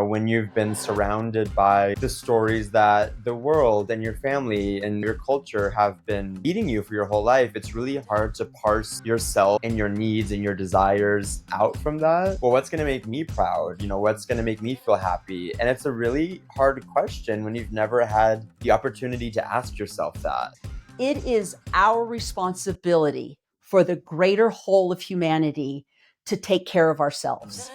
when you've been surrounded by the stories that the world and your family and your culture have been feeding you for your whole life, it's really hard to parse yourself and your needs and your desires out from that. Well, what's going to make me proud? What's going to make me feel happy? And it's a really hard question when you've never had the opportunity to ask yourself that. It is our responsibility for the greater whole of humanity to take care of ourselves.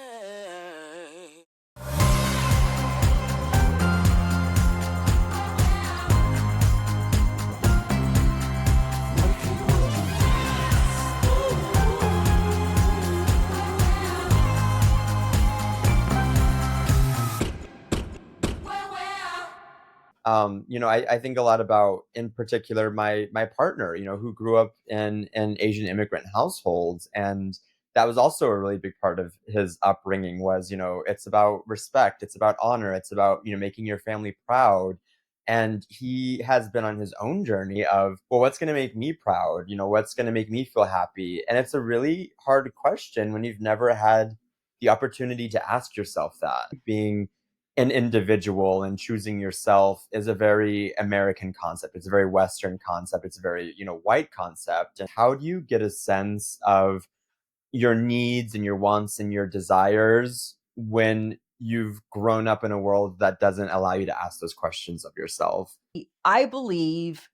I think a lot about, in particular, my partner, who grew up in Asian immigrant households. And that was also a really big part of his upbringing was, it's about respect, it's about honor, it's about, making your family proud. And he has been on his own journey of, well, what's going to make me proud? What's going to make me feel happy? And it's a really hard question when you've never had the opportunity to ask yourself that. Being an individual and choosing yourself is a very American concept. It's a very Western concept. It's a very, white concept. And how do you get a sense of your needs and your wants and your desires when you've grown up in a world that doesn't allow you to ask those questions of yourself? I believe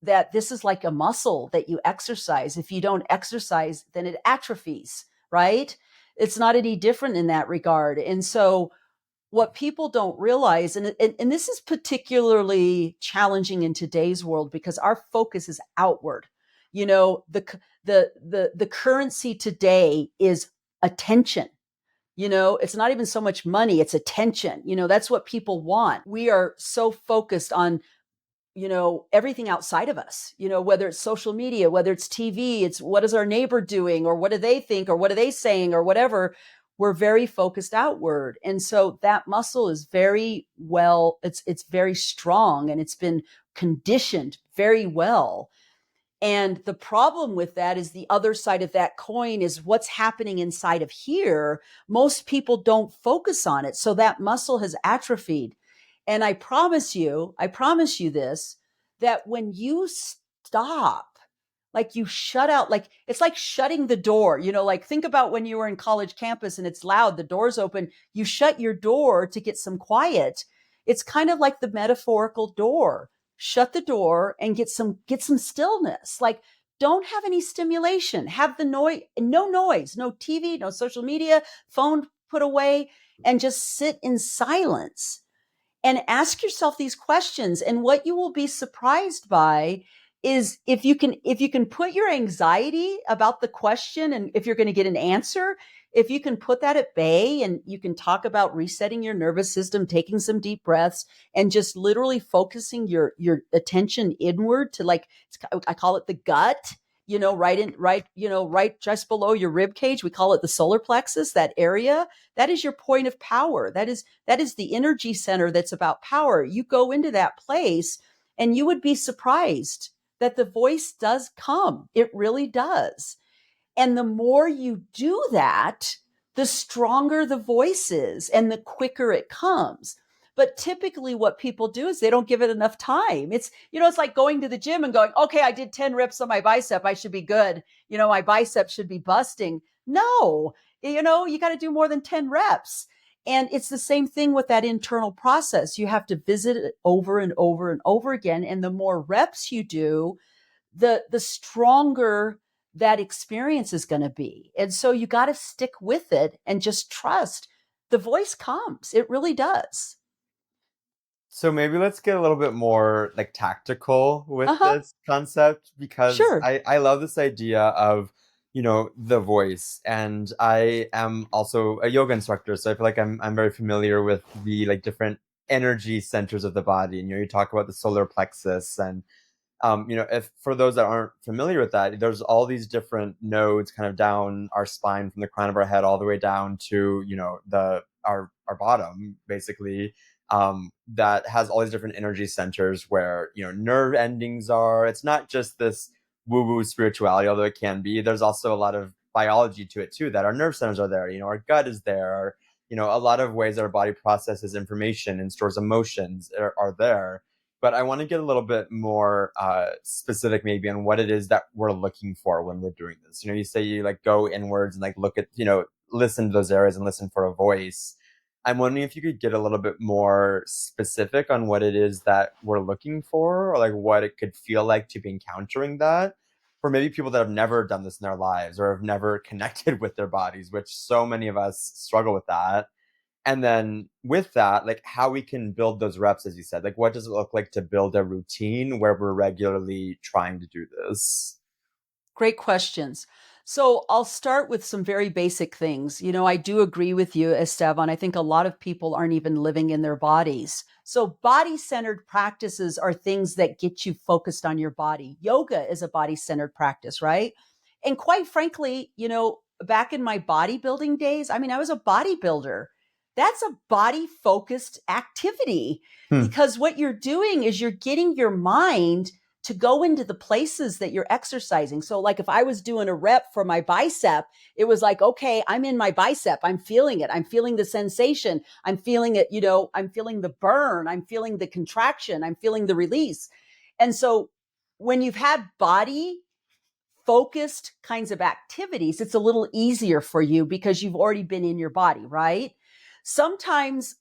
that this is like a muscle that you exercise. If you don't exercise, then it atrophies, right? It's not any different in that regard. And so what people don't realize, and this is particularly challenging in today's world because our focus is outward. The currency today is attention. It's not even so much money, it's attention. That's what people want. We are so focused on everything outside of us, whether it's social media, whether it's TV, it's what is our neighbor doing, or what do they think, or what are they saying, or whatever. We're very focused outward. And so that muscle is very well, it's very strong, and it's been conditioned very well. And the problem with that is the other side of that coin is what's happening inside of here. Most people don't focus on it. So that muscle has atrophied. And I promise you this, that when you stop, like you shut out, like it's like shutting the door, like think about when you were in college campus and it's loud, the door's open, you shut your door to get some quiet. It's kind of like the metaphorical door. Shut the door and get some stillness. Like don't have any stimulation, have the noise, no TV, no social media, phone put away, and just sit in silence and ask yourself these questions. And what you will be surprised by is if you can put your anxiety about the question, and if you're going to get an answer, if you can put that at bay, and you can talk about resetting your nervous system, taking some deep breaths, and just literally focusing your attention inward to, like, I call it the gut, right just below your rib cage. We call it the solar plexus, that area. That is your point of power. That is the energy center that's about power. You go into that place and you would be surprised that the voice does come. It really does. And the more you do that, the stronger the voice is and the quicker it comes. But typically what people do is they don't give it enough time. It's like going to the gym and going, okay, I did 10 reps on my bicep. I should be good. My bicep should be busting. No, you got to do more than 10 reps. And it's the same thing with that internal process. You have to visit it over and over and over again. And the more reps you do, the stronger that experience is going to be. And so you got to stick with it and just trust the voice comes. It really does. So maybe let's get a little bit more like tactical with Uh-huh. this concept, because Sure. I love this idea of, the voice. And I am also a yoga instructor, so I feel like I'm very familiar with the like different energy centers of the body. And you talk about the solar plexus, and if for those that aren't familiar with that, there's all these different nodes kind of down our spine from the crown of our head all the way down to, our bottom, basically, that has all these different energy centers where, nerve endings are. It's not just this woo-woo spirituality, although it can be. There's also a lot of biology to it too, that our nerve centers are there, our gut is there, a lot of ways our body processes information and stores emotions are there. But I want to get a little bit more specific, maybe, on what it is that we're looking for when we're doing this. You say you like go inwards and like look at, listen to those areas and listen for a voice. I'm wondering if you could get a little bit more specific on what it is that we're looking for, or like what it could feel like to be encountering that for maybe people that have never done this in their lives or have never connected with their bodies, which so many of us struggle with that. And then with that, like how we can build those reps, as you said, like what does it look like to build a routine where we're regularly trying to do this? Great questions. So I'll start with some very basic things. I do agree with you, Esteban. I think a lot of people aren't even living in their bodies. So body centered practices are things that get you focused on your body. Yoga is a body centered practice, right? And quite frankly, back in my bodybuilding days, I mean, I was a bodybuilder. That's a body focused activity Hmm. because what you're doing is you're getting your mind to go into the places that you're exercising. So like if I was doing a rep for my bicep, it was like, okay, I'm in my bicep. I'm feeling it. I'm feeling the sensation. I'm feeling it, I'm feeling the burn. I'm feeling the contraction. I'm feeling the release. And so when you've had body focused kinds of activities, it's a little easier for you because you've already been in your body, right? Sometimes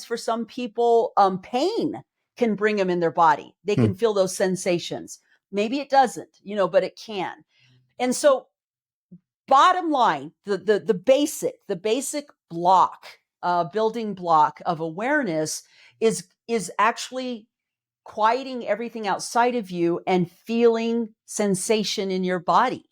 for some people, pain can bring them in their body. They Hmm. can feel those sensations. Maybe it doesn't, but it can. And so bottom line, the basic block, building block of awareness is actually quieting everything outside of you and feeling sensation in your body.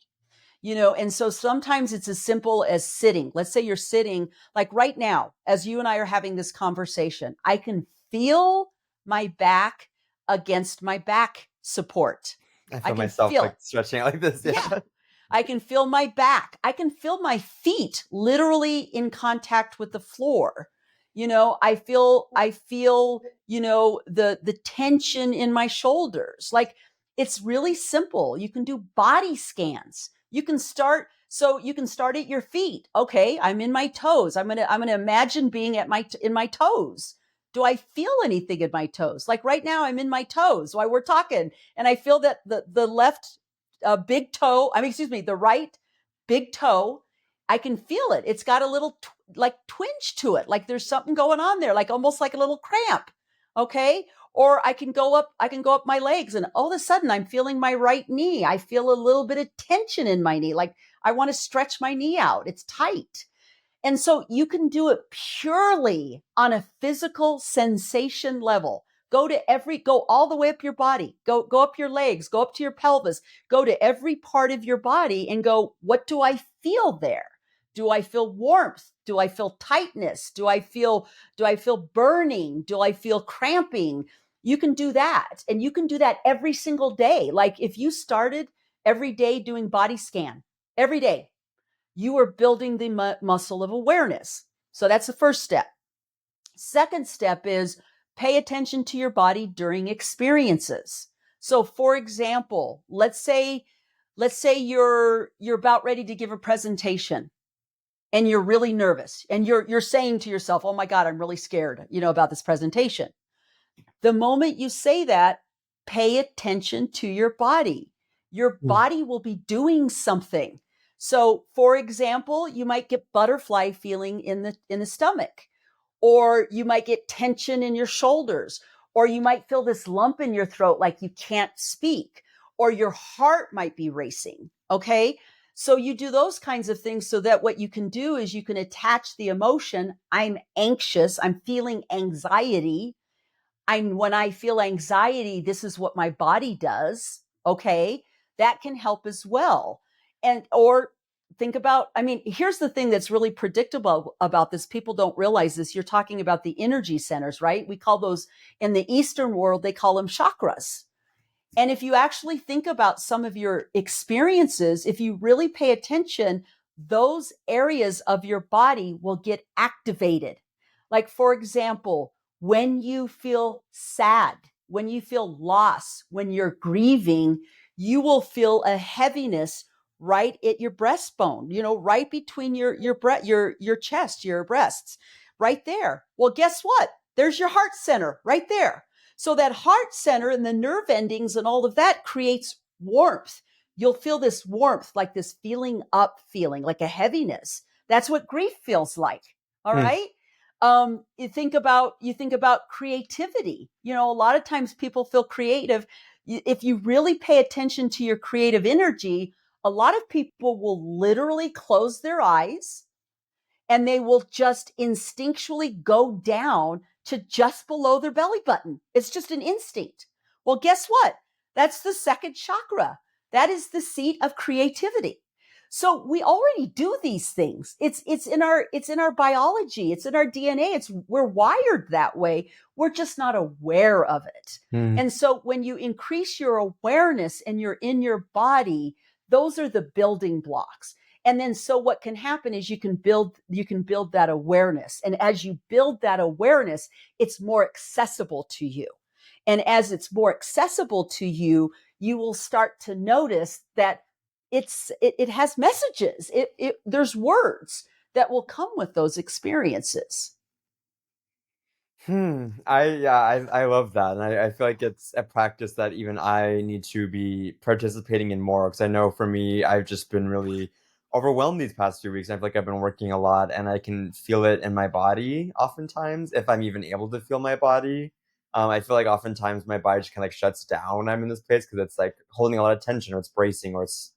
And so sometimes it's as simple as sitting. Let's say you're sitting, like right now, as you and I are having this conversation, I can feel my back against my back support. I I feel can myself feel, like stretching out like this. yeah, Yeah. I can feel my back. I can feel my feet literally in contact with the floor. I feel, the tension in my shoulders. Like it's really simple. You can do body scans. You can start at your feet. Okay, I'm in my toes. I'm going to imagine being in my toes. Do I feel anything in my toes? Like right now I'm in my toes while we're talking and I feel that the left big toe, excuse me, the right big toe, I can feel it. It's got a little like twinge to it. Like there's something going on there, like almost like a little cramp. Okay. Or I can go up my legs and all of a sudden I'm feeling my right knee. I feel a little bit of tension in my knee. Like I want to stretch my knee out. It's tight. And so you can do it purely on a physical sensation level. Go all the way up your body. Go up your legs, go up to your pelvis, go to every part of your body and go, what do I feel there? Do I feel warmth? Do I feel tightness? Do I feel burning? Do I feel cramping? You can do that. And you can do that every single day. Like if you started every day doing body scan, every day, you are building the muscle of awareness. So that's the first step. Second step is pay attention to your body during experiences. So for example, let's say you're about ready to give a presentation and you're really nervous and you're saying to yourself, "Oh my god, I'm really scared, about this presentation." The moment you say that, pay attention to your body. Your Hmm. body will be doing something. So, for example, you might get butterfly feeling in the stomach, or you might get tension in your shoulders, or you might feel this lump in your throat like you can't speak, or your heart might be racing. Okay? So you do those kinds of things so that what you can do is you can attach the emotion, I'm anxious, I'm feeling anxiety. When I feel anxiety, this is what my body does. Okay. That can help as well. Or think about, here's the thing that's really predictable about this. People don't realize this. You're talking about the energy centers, right? We call those in the Eastern world, they call them chakras. And if you actually think about some of your experiences, if you really pay attention, those areas of your body will get activated. Like, for example, when you feel sad, when you feel loss, when you're grieving, you will feel a heaviness right at your breastbone, right between your chest, your breasts, right there. Well, guess what? There's your heart center right there. So that heart center and the nerve endings and all of that creates warmth. You'll feel this warmth, like this feeling up feeling, like a heaviness. That's what grief feels like. All Hmm. right. You think about creativity. A lot of times people feel creative. If you really pay attention to your creative energy, a lot of people will literally close their eyes and they will just instinctually go down to just below their belly button. It's just an instinct. Well, guess what? That's the second chakra. That is the seat of creativity. So we already do these things. It's in our biology. It's in our DNA. We're wired that way. We're just not aware of it. Hmm. And so when you increase your awareness and you're in your body, those are the building blocks. And then so what can happen is you can build that awareness. And as you build that awareness, it's more accessible to you. And as it's more accessible to you, you will start to notice that it has messages. There's words that will come with those experiences. I love that, and I feel like it's a practice that even I need to be participating in more because I know for me, I've just been really overwhelmed these past few weeks. I feel like I've been working a lot, and I can feel it in my body oftentimes if I'm even able to feel my body. I feel like oftentimes my body just kind of like shuts down when I'm in this place because it's like holding a lot of tension, or it's bracing, or it's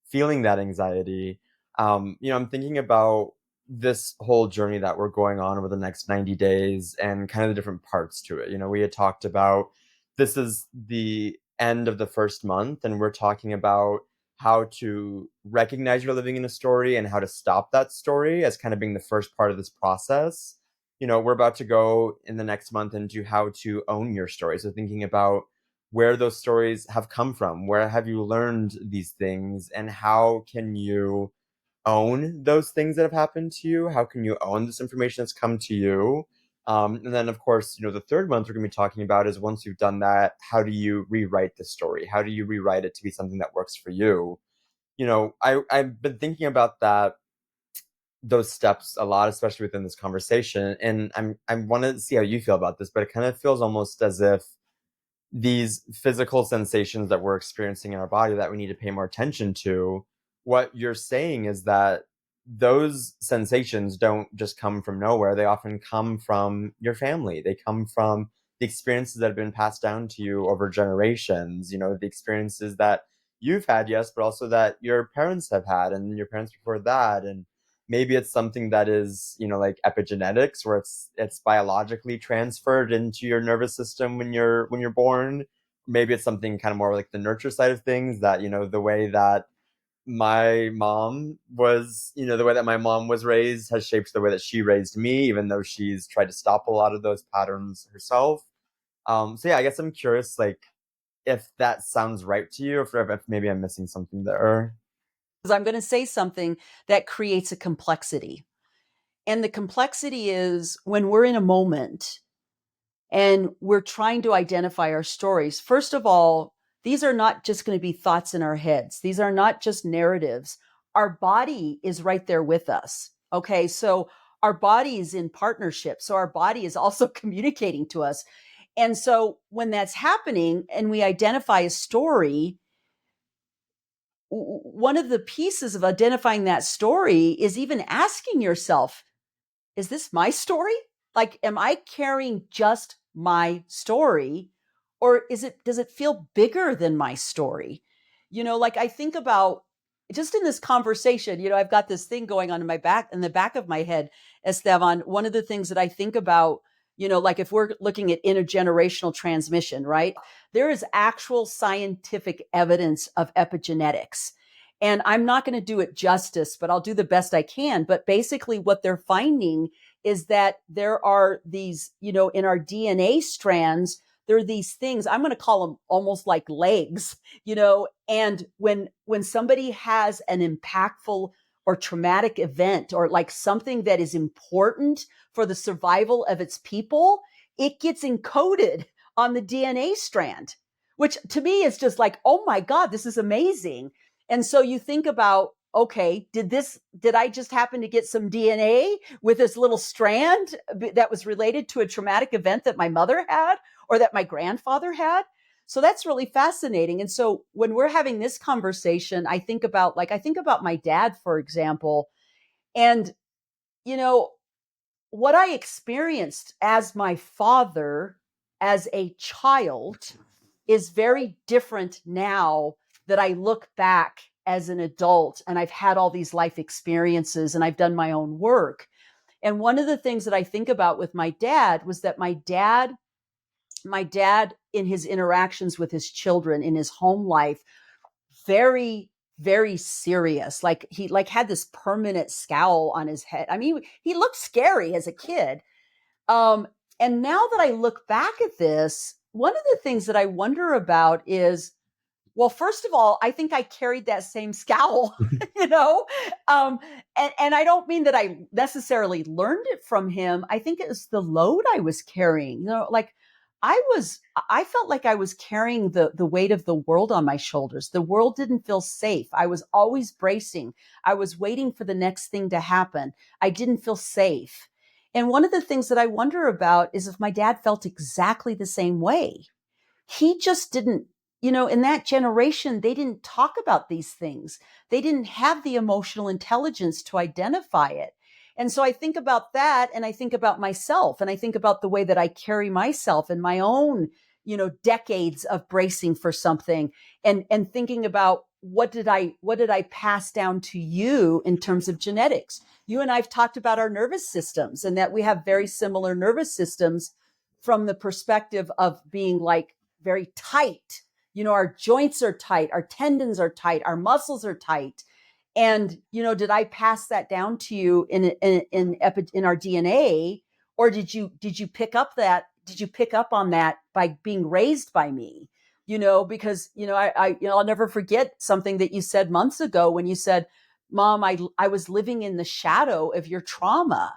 feeling that anxiety. I'm thinking about this whole journey that we're going on over the next 90 days and kind of the different parts to it. We had talked about this is the end of the first month, and we're talking about how to recognize you're living in a story and how to stop that story as kind of being the first part of this process. We're about to go in the next month into how to own your story. So thinking about where those stories have come from, where have you learned these things, and how can you own those things that have happened to you? How can you own this information that's come to you? And then, of course, the third month we're going to be talking about is once you've done that, how do you rewrite the story? How do you rewrite it to be something that works for you? I've been thinking about those steps a lot, especially within this conversation, and I want to see how you feel about this, but it kind of feels almost as if these physical sensations that we're experiencing in our body that we need to pay more attention to, what you're saying is that those sensations don't just come from nowhere. They often come from your family. They come from the experiences that have been passed down to you over generations, the experiences that you've had, yes, but also that your parents have had and your parents before that. And maybe it's something that is, like epigenetics, where it's biologically transferred into your nervous system when you're born. Maybe it's something kind of more like the nurture side of things, that the way that the way that my mom was raised has shaped the way that she raised me, even though she's tried to stop a lot of those patterns herself. So yeah, I guess I'm curious, like, if that sounds right to you, if maybe I'm missing something there. Because I'm going to say something that creates a complexity. And the complexity is when we're in a moment and we're trying to identify our stories. First of all, these are not just going to be thoughts in our heads. These are not just narratives. Our body is right there with us. Okay. So our body is in partnership. So our body is also communicating to us. And so when that's happening and we identify a story, one of the pieces of identifying that story is even asking yourself, is this my story? Like, am I carrying just my story? Or does it feel bigger than my story? Like I think about just in this conversation, I've got this thing going on in the back of my head, Esteban. One of the things that I think about, like if we're looking at intergenerational transmission, right? There is actual scientific evidence of epigenetics. And I'm not going to do it justice, but I'll do the best I can. But basically, what they're finding is that there are these, in our DNA strands, there are these things, I'm going to call them almost like legs, and when somebody has an impactful or traumatic event or like something that is important for the survival of its people, it gets encoded on the DNA strand, which to me is just like, oh my God, this is amazing. And so you think about, okay, did I just happen to get some DNA with this little strand that was related to a traumatic event that my mother had or that my grandfather had? So that's really fascinating. And so when we're having this conversation, I think about my dad, for example, and you know, what I experienced as my father as a child is very different now that I look back as an adult and I've had all these life experiences and I've done my own work. And one of the things that I think about with my dad was that my dad in his interactions with his children in his home life, very very serious, like he like had this permanent scowl on his head. I mean, he looked scary as a kid. um, and now that I look back at this, one of the things that I wonder about is, well, first of all, I think I carried that same scowl, you know, um, and I don't mean that I necessarily learned it from him. I think it was the load I was carrying. Like I felt like I was carrying the weight of the world on my shoulders. The world didn't feel safe. I was always bracing. I was waiting for the next thing to happen. I didn't feel safe. And one of the things that I wonder about is if my dad felt exactly the same way. He just didn't, in that generation, they didn't talk about these things. They didn't have the emotional intelligence to identify it. And so I think about that, and I think about myself, and I think about the way that I carry myself and my own, decades of bracing for something, and thinking about what did I pass down to you in terms of genetics. You and I've talked about our nervous systems and that we have very similar nervous systems from the perspective of being like very tight. Our joints are tight, our tendons are tight, our muscles are tight. And did I pass that down to you in our DNA, or did you pick up that? Did you pick up on that by being raised by me? Because I'll never forget something that you said months ago when you said, "Mom, I was living in the shadow of your trauma."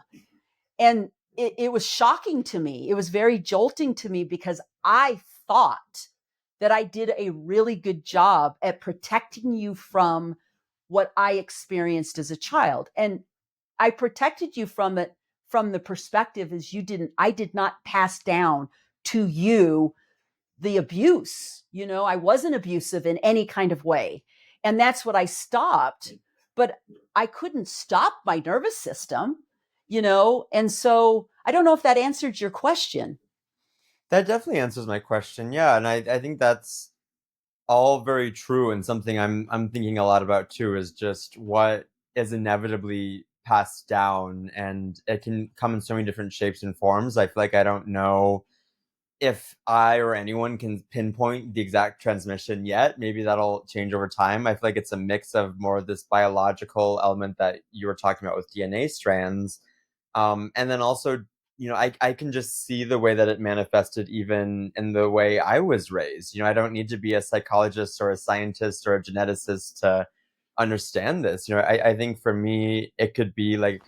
And it was shocking to me. It was very jolting to me because I thought that I did a really good job at protecting you from what I experienced as a child. And I protected you from it from the perspective as I did not pass down to you the abuse. I wasn't abusive in any kind of way. And that's what I stopped. But I couldn't stop my nervous system. And so I don't know if that answered your question. That definitely answers my question. Yeah, and I think that's all very true, and something I'm thinking a lot about too is just what is inevitably passed down, and it can come in so many different shapes and forms. I feel like I don't know if I or anyone can pinpoint the exact transmission yet. Maybe that'll change over time. I feel like it's a mix of more of this biological element that you were talking about with DNA strands. And then also, I can just see the way that it manifested even in the way I was raised. I don't need to be a psychologist or a scientist or a geneticist to understand this. I think for me, it could be like,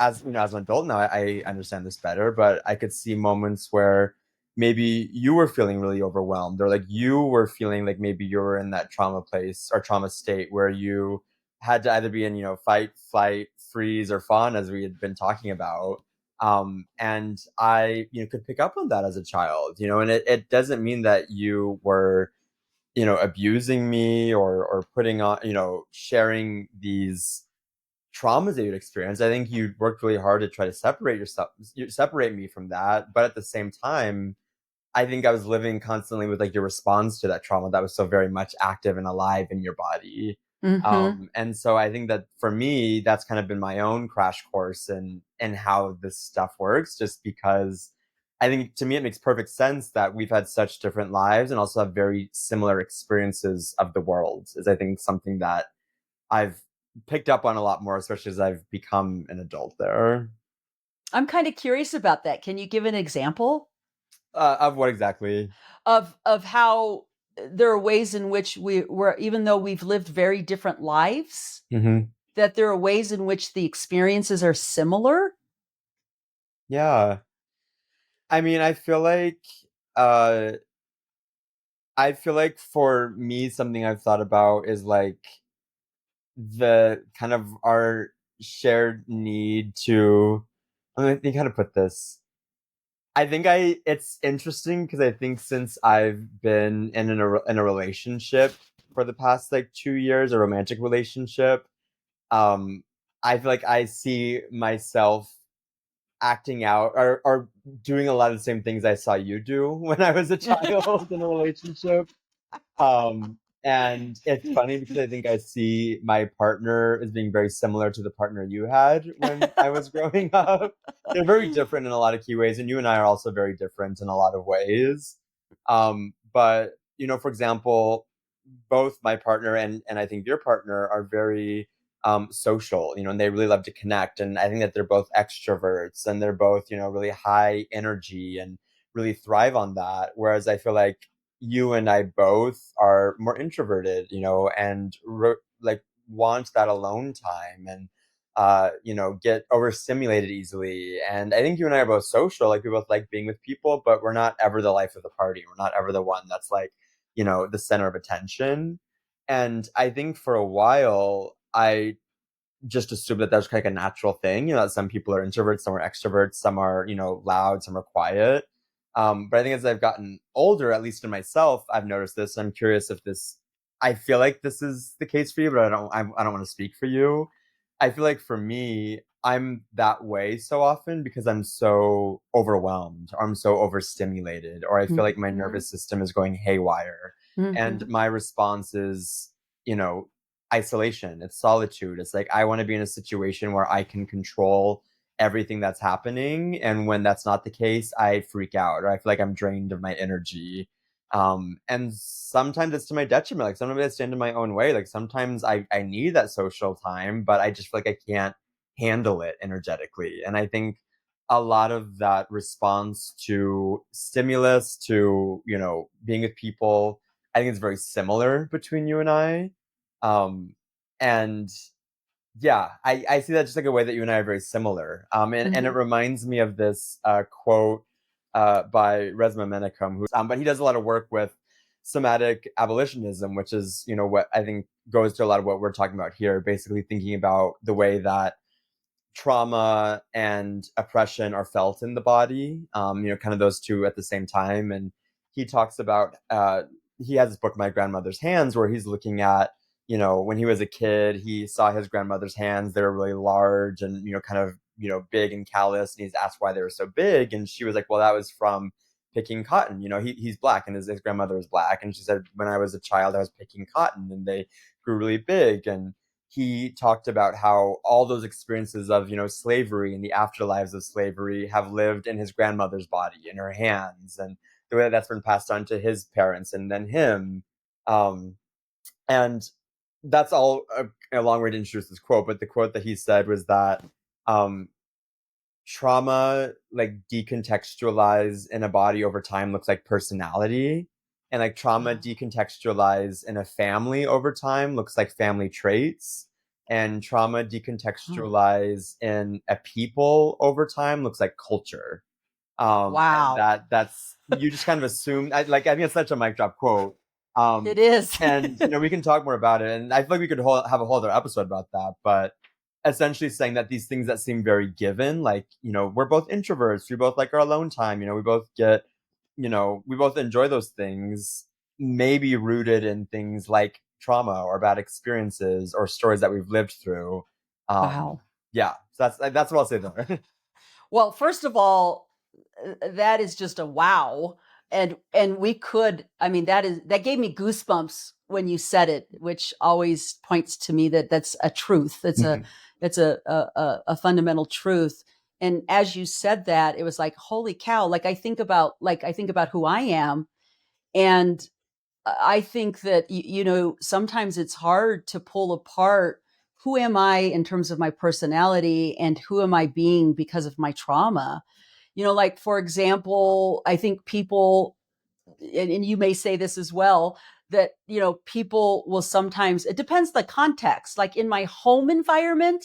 as an adult now, I understand this better, but I could see moments where maybe you were feeling really overwhelmed, or like you were feeling like maybe you were in that trauma place or trauma state where you had to either be in, fight, flight, freeze, or fawn, as we had been talking about. And I, could pick up on that as a child, and it doesn't mean that you were, abusing me or putting on, sharing these traumas that you'd experienced. I think you worked really hard to try to separate me from that. But at the same time, I think I was living constantly with like your response to that trauma that was so very much active and alive in your body. Mm-hmm. And so I think that for me, that's kind of been my own crash course in how this stuff works, just because I think to me it makes perfect sense that we've had such different lives and also have very similar experiences of the world, is I think something that I've picked up on a lot more, especially as I've become an adult there. I'm kind of curious about that. Can you give an example Of what exactly? of how there are ways in which we're, even though we've lived very different lives, Hmm. that there are ways in which the experiences are similar? Yeah. I mean, uh I feel like for me something I've thought about is like the kind of our shared need to, let me kind of put this. I think it's interesting because I think since I've been in a relationship for the past like 2 years, a romantic relationship, um, I feel like I see myself acting out or doing a lot of the same things I saw you do when I was a child in a relationship. And it's funny because I think I see my partner as being very similar to the partner you had when I was growing up. They're very different in a lot of key ways, and you and I are also very different in a lot of ways. But for example, both my partner and I think your partner are very social, and they really love to connect. And I think that they're both extroverts and they're both, really high energy and really thrive on that. Whereas I feel like you and I both are more introverted, and like want that alone time and get overstimulated easily. And I think you and I are both social, like we both like being with people, but we're not ever the life of the party. We're not ever the one that's like, the center of attention. And I think for a while, I just assumed that that's kind of like a natural thing, that some people are introverts, some are extroverts, some are, loud, some are quiet. But I think as I've gotten older, at least in myself, I've noticed this. I'm curious if I feel like this is the case for you, but I don't want to speak for you. I feel like for me, I'm that way so often because I'm so overwhelmed or I'm so overstimulated, or I feel like my Mhm. nervous system is going haywire. And Mhm. my response is, you know, isolation, it's solitude. It's like I want to be in a situation where I can control everything that's happening. And when that's not the case, I freak out or I feel like I'm drained of my energy. And sometimes it's to my detriment. Like sometimes I stand in my own way. Like sometimes I need that social time, but I just feel like I can't handle it energetically. And I think a lot of that response to stimulus, to, being with people, I think it's very similar between you and I. And yeah, I see that just like a way that you and I are very similar. And it Mhm. reminds me of this quote by Resma Menachem, but he does a lot of work with somatic abolitionism, which is, what I think goes to a lot of what we're talking about here, basically thinking about the way that trauma and oppression are felt in the body, kind of those two at the same time. And he talks about, he has this book, My Grandmother's Hands, where he's looking at, when he was a kid, he saw his grandmother's hands. They were really large and, kind of, big and callous. And he's asked why they were so big. And she was like, well, that was from picking cotton. He's black and his grandmother was black. And she said, when I was a child, I was picking cotton and they grew really big. And he talked about how all those experiences of slavery and the afterlives of slavery have lived in his grandmother's body, in her hands, and the way that's been passed on to his parents and then him. Um, and that's all a long way to introduce this quote, but the quote that he said was that um, trauma like decontextualized in a body over time looks like personality, and like trauma Wow. decontextualized in a family over time looks like family traits, and trauma Oh. decontextualized in a people over time looks like culture. And Wow. that's, you just kind of assume, I think it's such a mic drop quote. It um is. and we can talk more about it, and I feel like we could have a whole other episode about that. But essentially saying that these things that seem very given, like, we're both introverts, we both like our alone time, we both get, we both enjoy those things, may be rooted in things like trauma or bad experiences or stories that we've lived through. um Wow. yeah, so that's what I'll say there. Well, first of all, that is just a wow. And we could, I mean, that gave me goosebumps when you said it, which always points to me that that's a truth. It's a fundamental truth. And as you said that, it was like, holy cow. I think about who I am. And I think that, sometimes it's hard to pull apart who am I in terms of my personality and who am I being because of my trauma. Like, for example, I think people, and you may say this as well, that, people will sometimes, it depends the context. Like in my home environment,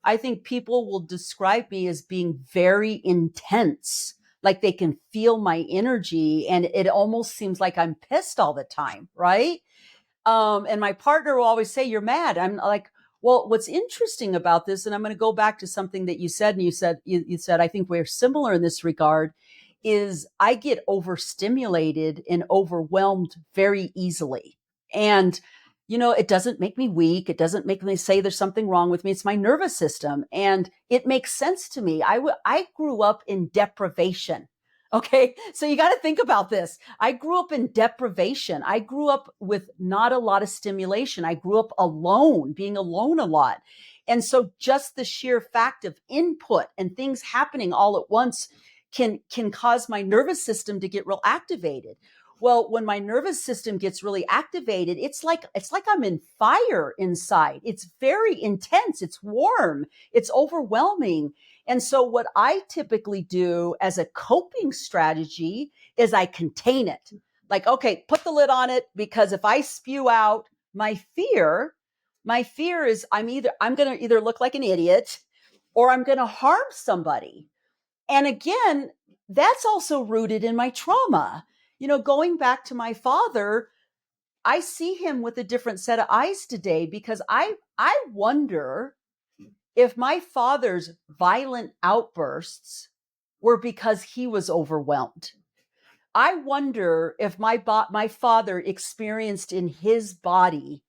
I think people will describe me as being very intense. Like they can feel my energy and it almost seems like I'm pissed all the time. Right. And my partner will always say, you're mad. I'm like, Well, what's interesting about this, and I'm going to go back to something that you said, and you said I think we're similar in this regard, is I get overstimulated and overwhelmed very easily. And it doesn't make me weak. It doesn't make me say there's something wrong with me. It's my nervous system, and it makes sense to me. I grew up in deprivation. Okay. So you got to think about this. I grew up in deprivation. I grew up with not a lot of stimulation. I grew up alone, being alone a lot. And so just the sheer fact of input and things happening all at once can cause my nervous system to get real activated. Well, when my nervous system gets really activated, it's like I'm in fire inside. It's very intense, it's warm, it's overwhelming. And so what I typically do as a coping strategy is I contain it. Like, okay, put the lid on it, because if I spew out my fear is I'm going to either look like an idiot or I'm going to harm somebody. And again, that's also rooted in my trauma. Going back to my father, I see him with a different set of eyes today, because I wonder if my father's violent outbursts were because he was overwhelmed. I wonder if my father experienced in his body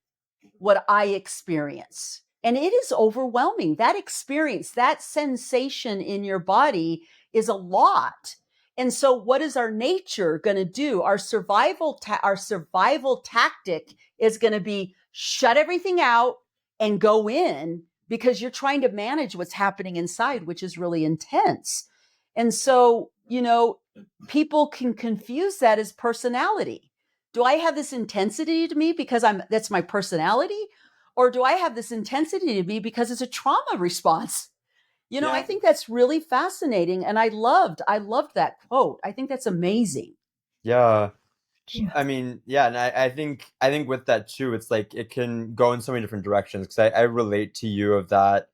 what I experience. And it is overwhelming. That experience, that sensation in your body is a lot. And so what is our nature going to do? Our survival tactic is going to be shut everything out and go in, because you're trying to manage what's happening inside, which is really intense. And so, people can confuse that as personality. Do I have this intensity to me because that's my personality? Or do I have this intensity to me because it's a trauma response? I Yeah. think that's really fascinating. And I loved that quote. I think that's amazing. Yeah. Yeah. I mean, yeah, and I think with that too, it's like it can go in so many different directions, because I relate to you of that.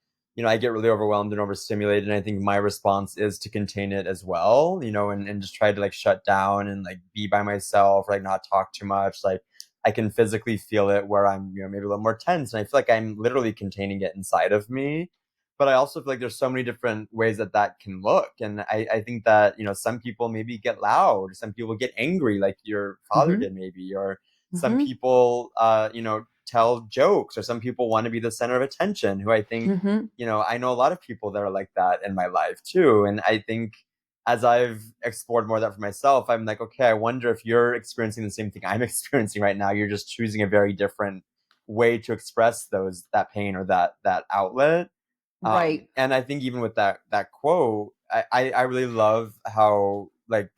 I get really overwhelmed and overstimulated, and I think my response is to contain it as well, and just try to like shut down and like be by myself, like not talk too much. Like I can physically feel it where I'm, maybe a little more tense, and I feel like I'm literally containing it inside of me. But I also feel like there's so many different ways that that can look, and I think that some people maybe get loud, some people get angry, like your father Mm-hmm. did maybe, or some Mm-hmm. people tell jokes, or some people want to be the center of attention. Who I think Mm-hmm. I know a lot of people that are like that in my life too, and I think as I've explored more of that for myself, I'm like, okay, I wonder if you're experiencing the same thing I'm experiencing right now. You're just choosing a very different way to express that pain or that outlet. Right. And I think even with that quote, I really love how like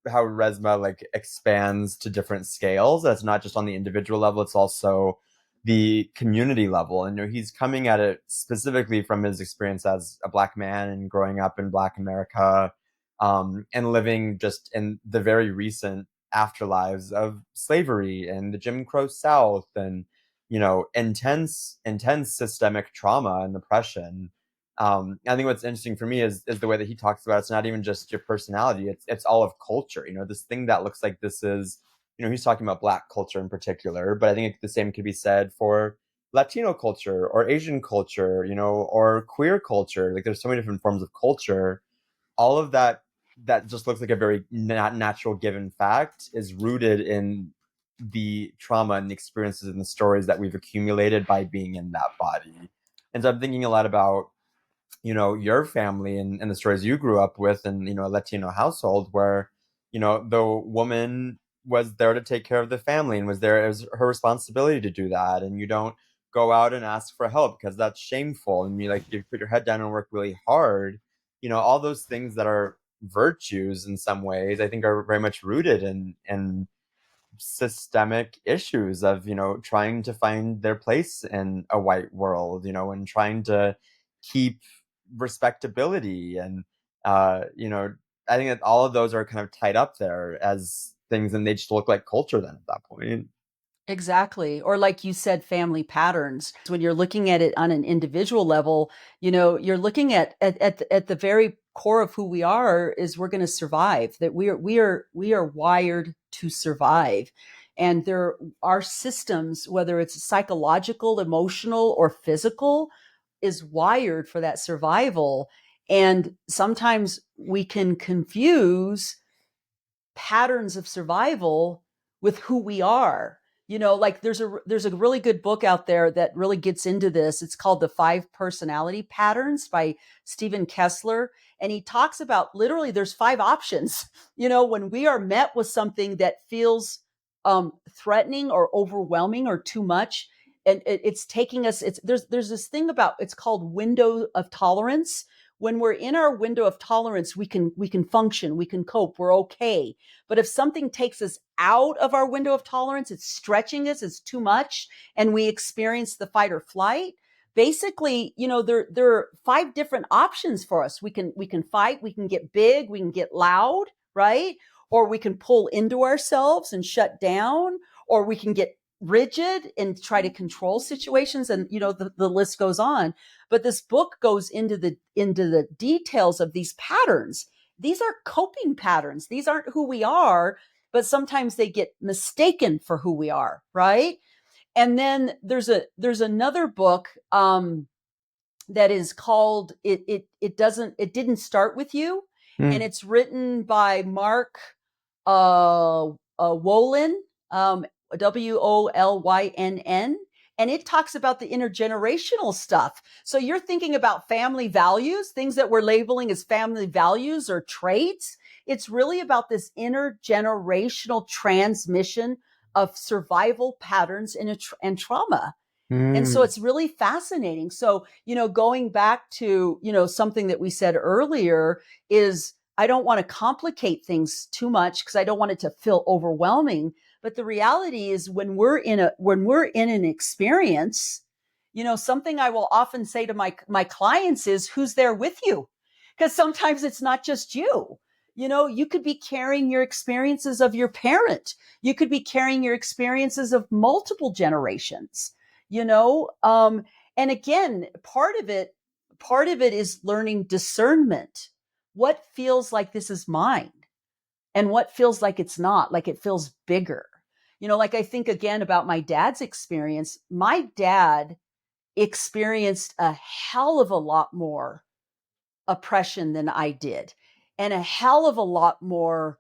how Resma like expands to different scales. That's not just on the individual level; it's also the community level. And he's coming at it specifically from his experience as a black man and growing up in Black America, and living just in the very recent afterlives of slavery and the Jim Crow South, and intense systemic trauma and oppression. I think what's interesting for me is the way that he talks about it's not even just your personality; it's all of culture. This thing that looks like this is, he's talking about Black culture in particular, but I think the same could be said for Latino culture or Asian culture, or queer culture. Like there's so many different forms of culture. All of that just looks like a very not natural given fact is rooted in the trauma and the experiences and the stories that we've accumulated by being in that body. And so I'm thinking a lot about your family and the stories you grew up with, and a Latino household where the woman was there to take care of the family and was there as her responsibility to do that, and you don't go out and ask for help because that's shameful, and you put your head down and work really hard. All those things that are virtues in some ways I think are very much rooted in systemic issues of trying to find their place in a white world, and trying to keep respectability, and I think that all of those are kind of tied up there as things, and they just look like culture then at that point. Exactly. Or like you said, family patterns. When you're looking at it on an individual level, you're looking at the very core of who we are is we're going to survive, that we are wired to survive. And there are systems, whether it's psychological, emotional, or physical, is wired for that survival. And sometimes we can confuse patterns of survival with who we are. Like there's a really good book out there that really gets into this. It's called The Five Personality Patterns by Stephen Kessler, and he talks about literally there's five options. When we are met with something that feels threatening or overwhelming or too much, and it's taking us. There's this thing about, it's called window of tolerance. When we're in our window of tolerance, we can function, we can cope, we're okay. But if something takes us out of our window of tolerance, it's stretching us, it's too much, and we experience the fight or flight. Basically, there are five different options for us. We can fight, we can get big, we can get loud, right? Or we can pull into ourselves and shut down, or we can get rigid and try to control situations, and the list goes on. But this book goes into the details of these patterns. These are coping patterns. These aren't who we are, but sometimes they get mistaken for who we are, right? And then there's another book that is called it didn't start with you, and Mm. it's written by Mark Wolynn, Wolynn, and it talks about the intergenerational stuff. So you're thinking about family values, things that we're labeling as family values or traits. It's really about this intergenerational transmission of survival patterns and trauma. And so Mm. it's really fascinating. So, going back to, something that we said earlier is, I don't want to complicate things too much because I don't want it to feel overwhelming. But the reality is, when we're in an experience, something I will often say to my clients is, who's there with you? Because sometimes it's not just you. You could be carrying your experiences of your parent. You could be carrying your experiences of multiple generations, you know um and again, part of it is learning discernment. What feels like this is mine, and what feels like it's not, like it feels bigger. Like, I think again about my dad's experience. My dad experienced a hell of a lot more oppression than I did, and a hell of a lot more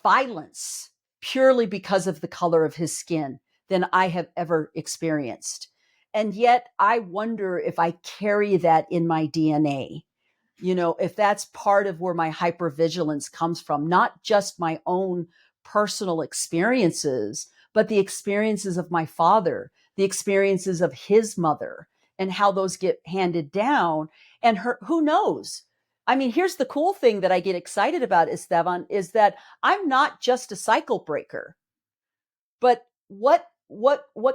violence, purely because of the color of his skin, than I have ever experienced. And yet, I wonder if I carry that in my DNA. If that's part of where my hypervigilance comes from, not just my own personal experiences, but the experiences of my father, the experiences of his mother, and how those get handed down. And who knows? I mean, here's the cool thing that I get excited about, Esteban, is that I'm not just a cycle breaker, but what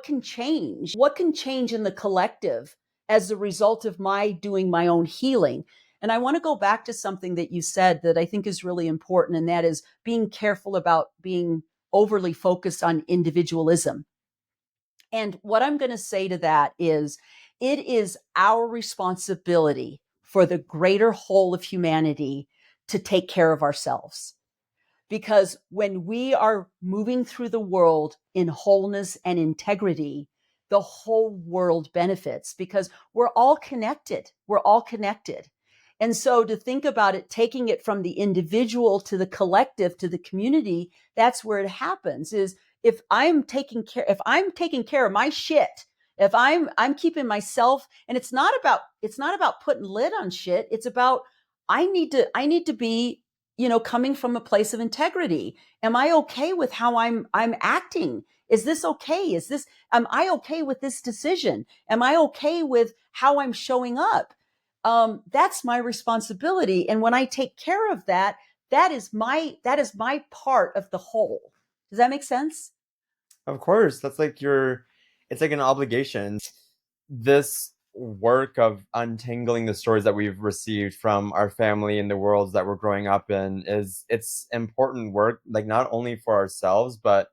can change? What can change in the collective as a result of my doing my own healing? And I want to go back to something that you said that I think is really important, and that is being careful about being overly focused on individualism. And what I'm going to say to that is, it is our responsibility for the greater whole of humanity to take care of ourselves. Because when we are moving through the world in wholeness and integrity, the whole world benefits, because we're all connected. We're all connected. And so to think about it, taking it from the individual to the collective to the community, that's where it happens. Is if I'm taking care of my shit, if I'm keeping myself, and it's not about putting lid on shit. It's about, I need to be, coming from a place of integrity. Am I okay with how I'm acting? Is this okay? Am I okay with this decision? Am I okay with how I'm showing up? That's my responsibility. And when I take care of that, that is my part of the whole. Does that make sense? Of course, that's like it's like an obligation. This work of untangling the stories that we've received from our family and the worlds that we're growing up in it's important work, like not only for ourselves, but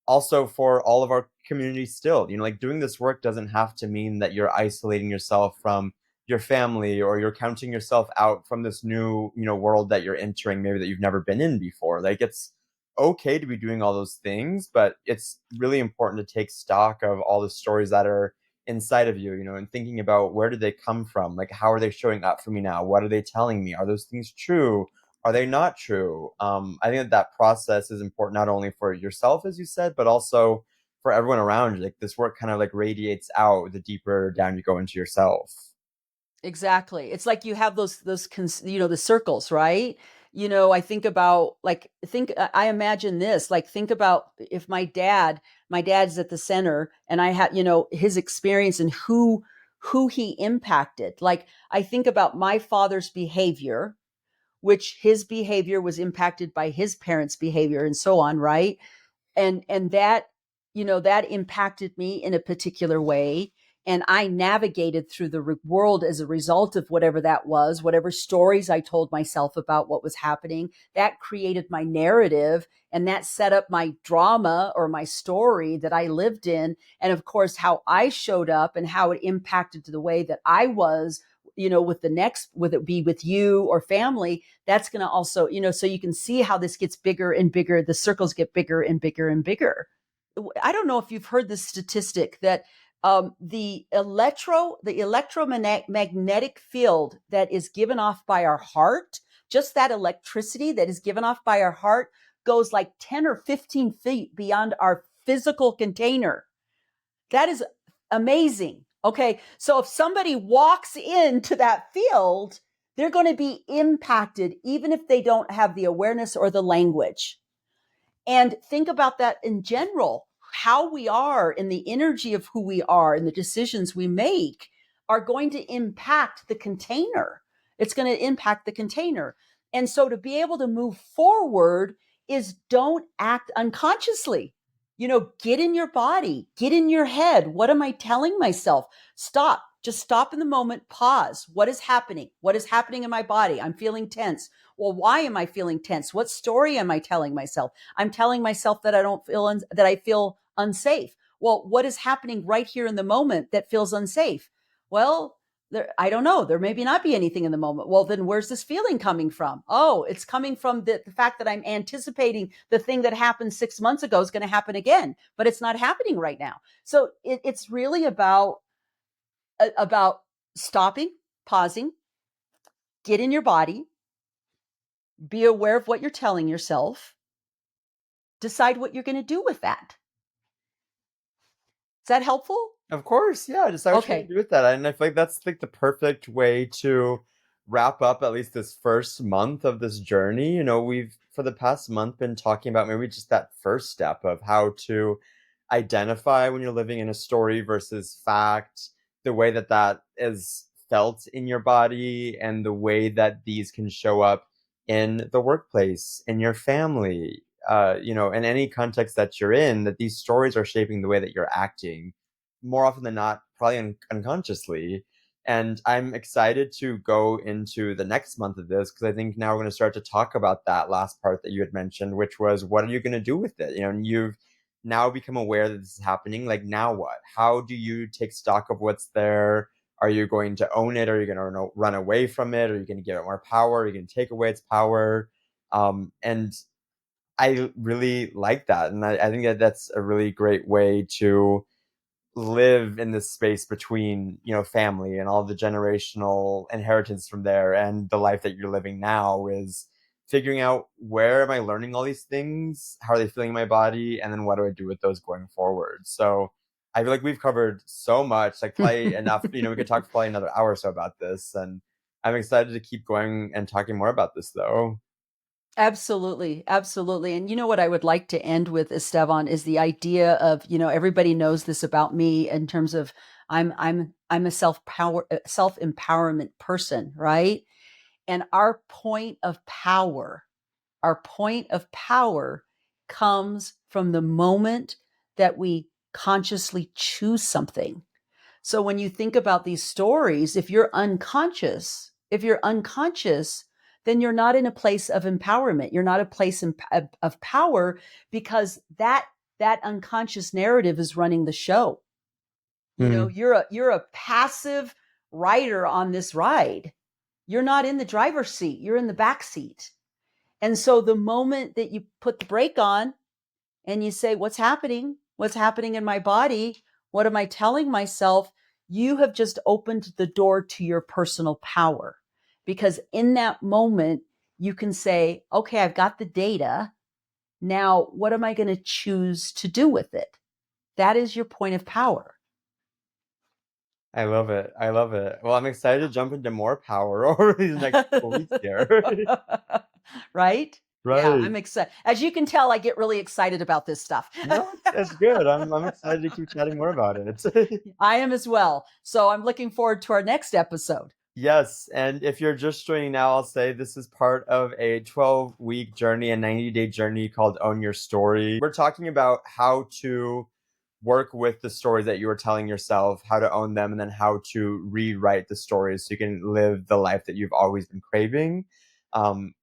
also for all of our community still. Like doing this work doesn't have to mean that you're isolating yourself from your family, or you're counting yourself out from this new, world that you're entering, maybe that you've never been in before. Like okay to be doing all those things, but it's really important to take stock of all the stories that are inside of you, and thinking about where did they come from? Like, how are they showing up for me now? What are they telling me? Are those things true? Are they not true? I think that that process is important not only for yourself, as you said, but also for everyone around you. Like, this work kind of like radiates out the deeper down you go into yourself. Exactly. It's like you have the circles, right? I think about I imagine this, like think about if my dad's at the center and I had, his experience and who he impacted. Like I think about my father's behavior, which his behavior was impacted by his parents' behavior and so on, right? And that that impacted me in a particular way, and I navigated through the world as a result of whatever that was, whatever stories I told myself about what was happening. That created my narrative, and that set up my drama or my story that I lived in. And of course how I showed up and how it impacted the way that I was, with the next, whether it be with you or family. That's going to also, so you can see how this gets bigger and bigger. The circles get bigger and bigger and bigger. I don't know if you've heard this statistic that the electromagnetic field that is given off by our heart, just that electricity that is given off by our heart, goes like 10 or 15 feet beyond our physical container. That is amazing. Okay. So if somebody walks into that field, they're going to be impacted, even if they don't have the awareness or the language. And think about that in general, how we are and the energy of who we are and the decisions we make are going to impact the container. It's going to impact the container. And so to be able to move forward is don't act unconsciously. Get in your body, get in your head. What am I telling myself? Stop. Just stop in the moment, pause. What is happening? What is happening in my body? I'm feeling tense. Well, why am I feeling tense? What story am I telling myself? I'm telling myself that that I feel unsafe. Well, what is happening right here in the moment that feels unsafe? Well, I don't know. There maybe not be anything in the moment. Well, then where's this feeling coming from? Oh, it's coming from the fact that I'm anticipating the thing that happened 6 months ago is going to happen again, but it's not happening right now. So it's really about stopping, pausing, get in your body, be aware of what you're telling yourself, decide what you're going to do with that. Is that helpful? Of course, yeah, just I was trying to Okay. do with that. And I feel like that's like the perfect way to wrap up at least this first month of this journey. We've for the past month been talking about maybe just that first step of how to identify when you're living in a story versus fact, the way that that is felt in your body, and the way that these can show up in the workplace, in your family, in any context that you're in, that these stories are shaping the way that you're acting more often than not, probably unconsciously. And I'm excited to go into the next month of this because I think now we're going to start to talk about that last part that you had mentioned, which was what are you going to do with it? And you've now become aware that this is happening. Like, now what? How do you take stock of what's there? Are you going to own it? Are you going to run away from it? Are you going to give it more power? Are you going to take away its power? And I really like that. And I think that that's a really great way to live in this space between family and all the generational inheritance from there, and the life that you're living now is figuring out, where am I learning all these things, how are they feeling in my body, and then what do I do with those going forward. So I feel like we've covered so much, like probably enough. We could talk for probably another hour or so about this, and I'm excited to keep going and talking more about this though. Absolutely, absolutely. And you know what I would like to end with, Esteban, is the idea of, everybody knows this about me in terms of I'm a self-empowerment person, right? And our point of power comes from the moment that we consciously choose something. So when you think about these stories, if you're unconscious, then you're not in a place of empowerment. You're not a place of power, because that unconscious narrative is running the show. Hmm. You're a passive rider on this ride. You're not in the driver's seat. You're in the back seat. And so the moment that you put the brake on and you say, what's happening? What's happening in my body? What am I telling myself? You have just opened the door to your personal power. Because in that moment, you can say, okay, I've got the data. Now, what am I going to choose to do with it? That is your point of power. I love it. I love it. Well, I'm excited to jump into more power over these next couple weeks here. Right? Yeah, Right. I'm excited. As you can tell, I get really excited about this stuff. No, it's good. I'm excited to keep chatting more about it. I am as well. So I'm looking forward to our next episode. Yes, and if you're just joining now, I'll say this is part of a 12-week journey, a 90-day journey called Own Your Story. We're talking about how to work with the stories that you were telling yourself, how to own them, and then how to rewrite the stories so you can live the life that you've always been craving.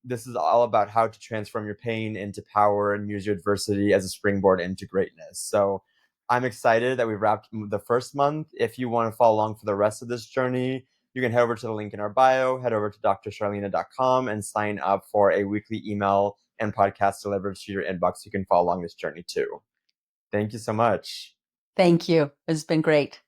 This is all about how to transform your pain into power and use your adversity as a springboard into greatness. So I'm excited that we've wrapped the first month. If you want to follow along for the rest of this journey, you can head over to the link in our bio, head over to drcharleana.com and sign up for a weekly email and podcast delivered to your inbox so you can follow along this journey too. Thank you so much. Thank you. It's been great.